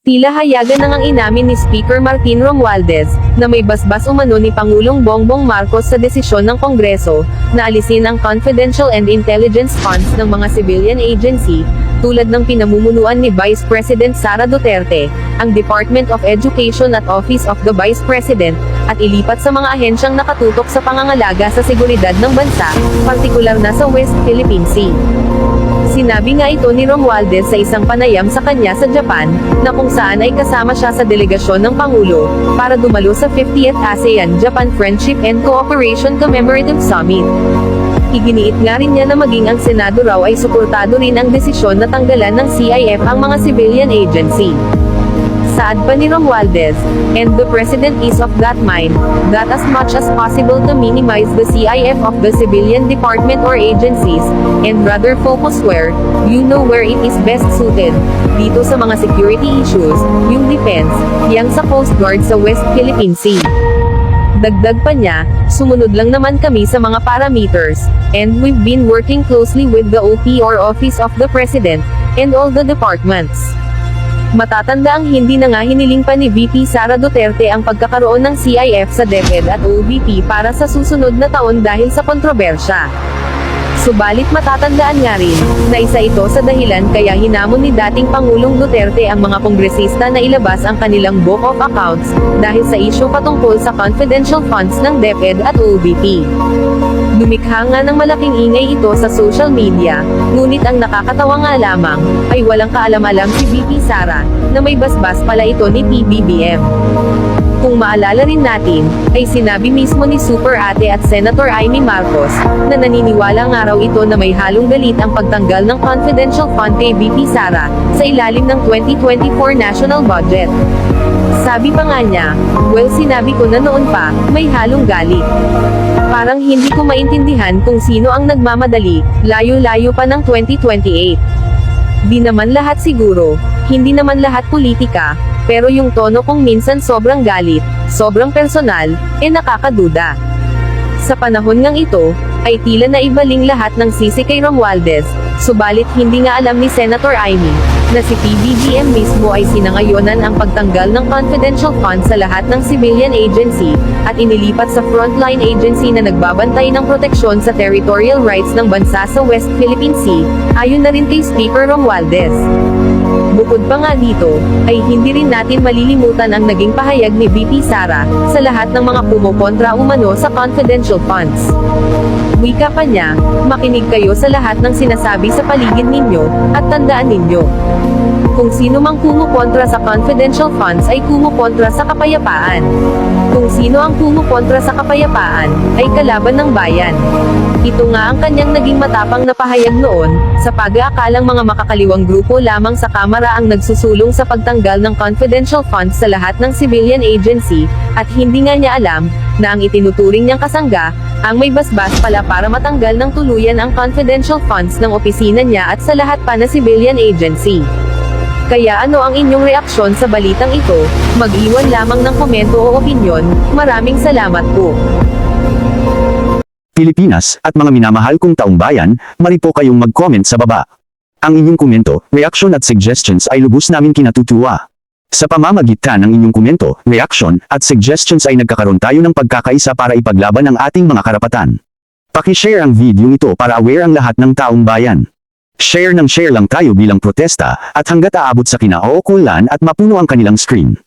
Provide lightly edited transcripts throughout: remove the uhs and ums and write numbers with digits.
Tila hayagan na ngang inamin ni Speaker Martin Romualdez, na may basbas umano ni Pangulong Bongbong Marcos sa desisyon ng Kongreso, na alisin ang confidential and intelligence funds ng mga civilian agency, tulad ng pinamumunuan ni Vice President Sara Duterte, ang Department of Education at Office of the Vice President, at ilipat sa mga ahensyang nakatutok sa pangangalaga sa seguridad ng bansa, partikular na sa West Philippine Sea. Sinabi nga ito ni Romualdez sa isang panayam sa kanya sa Japan, na kung saan ay kasama siya sa delegasyon ng Pangulo, para dumalo sa 50th ASEAN-Japan Friendship and Cooperation Commemorative Summit. Iginiit nga rin niya na maging ang Senado raw ay suportado rin ang desisyon na tanggalan ng CIF ang mga civilian agency. Saad pa ni Romualdez, and the President is of that mind, that as much as possible to minimize the CIF of the civilian department or agencies, and rather focus where it is best suited, dito sa mga security issues, yung defense, yang sa Coast Guard sa West Philippine Sea. Dagdag pa niya, sumunod lang naman kami sa mga parameters, and we've been working closely with the OP or Office of the President, and all the departments. Matatanda ang hindi na nga hiniling pa ni VP Sara Duterte ang pagkakaroon ng CIF sa DepEd at OVP para sa susunod na taon dahil sa kontrobersya. Subalit matatandaan nga rin, na isa ito sa dahilan kaya hinamon ni dating Pangulong Duterte ang mga kongresista na ilabas ang kanilang book of accounts, dahil sa isyu patungkol sa confidential funds ng DepEd at OVP. Lumikha nga ng malaking ingay ito sa social media, ngunit ang nakakatawa nga lamang, ay walang kaalam-alam si VP Sara, na may basbas pala ito ni PBBM. Kung maalala rin natin, ay sinabi mismo ni Super Ate at Senator Amy Marcos, na naniniwala nga raw ito na may halong galit ang pagtanggal ng confidential fund kay VP Sara, sa ilalim ng 2024 national budget. Sabi pa nga niya, well sinabi ko na noon pa, may halong galit. Parang hindi ko maintindihan kung sino ang nagmamadali, layo-layo pa ng 2028. Di naman lahat siguro, hindi naman lahat politika, pero yung tono kong minsan sobrang galit, sobrang personal, nakakaduda. Sa panahon ngang ito, ay tila na ibaling lahat ng sisi kay Romualdez, subalit hindi nga alam ni Senator Amy, na si PBBM mismo ay sinangayonan ang pagtanggal ng confidential funds sa lahat ng civilian agency, at inilipat sa frontline agency na nagbabantay ng proteksyon sa territorial rights ng bansa sa West Philippine Sea, ayon na rin kay Speaker Romualdez. Bukod pa nga dito, ay hindi rin natin malilimutan ang naging pahayag ni VP Sara, sa lahat ng mga kumukontra umano sa confidential funds. Wika pa niya, makinig kayo sa lahat ng sinasabi sa paligid ninyo, at tandaan ninyo. Kung sino mang kumukontra sa confidential funds ay kumukontra sa kapayapaan. Kung sino ang kumukontra sa kapayapaan, ay kalaban ng bayan. Ito nga ang kanyang naging matapang na pahayag noon, sa pag-aakalang mga makakaliwang grupo lamang sa Kamara ang nagsusulong sa pagtanggal ng confidential funds sa lahat ng civilian agency, at hindi nga niya alam, na ang itinuturing niyang kasangga, ang may basbas pala para matanggal ng tuluyan ang confidential funds ng opisina niya at sa lahat pa na civilian agency. Kaya ano ang inyong reaksyon sa balitang ito? Mag-iwan lamang ng komento o opinyon. Maraming salamat po. Pilipinas, at mga minamahal kong taong bayan, mari po kayong mag-comment sa baba. Ang inyong komento, reaksyon at suggestions ay lubos namin kinatutuwa. Sa pamamagitan ng inyong komento, reaksyon, at suggestions ay nagkakaroon tayo ng pagkakaisa para ipaglaban ang ating mga karapatan. Paki-share ang video ito para aware ang lahat ng taong bayan. Share ng share lang tayo bilang protesta, at hanggat aabot sa kinauukulan at mapuno ang kanilang screen.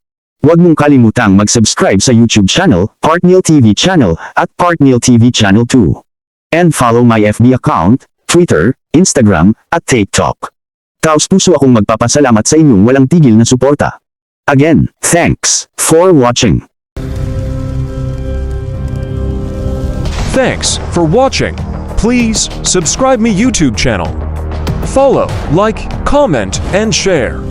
Huwag mong kalimutang mag-subscribe sa YouTube channel, Partneil TV channel, at Partneil TV channel 2. And follow my FB account, Twitter, Instagram, at TikTok. Taos-puso akong magpapasalamat sa inyong walang tigil na suporta. Again, thanks for watching. Thanks for watching. Please subscribe me YouTube channel. Follow, like, comment, and share.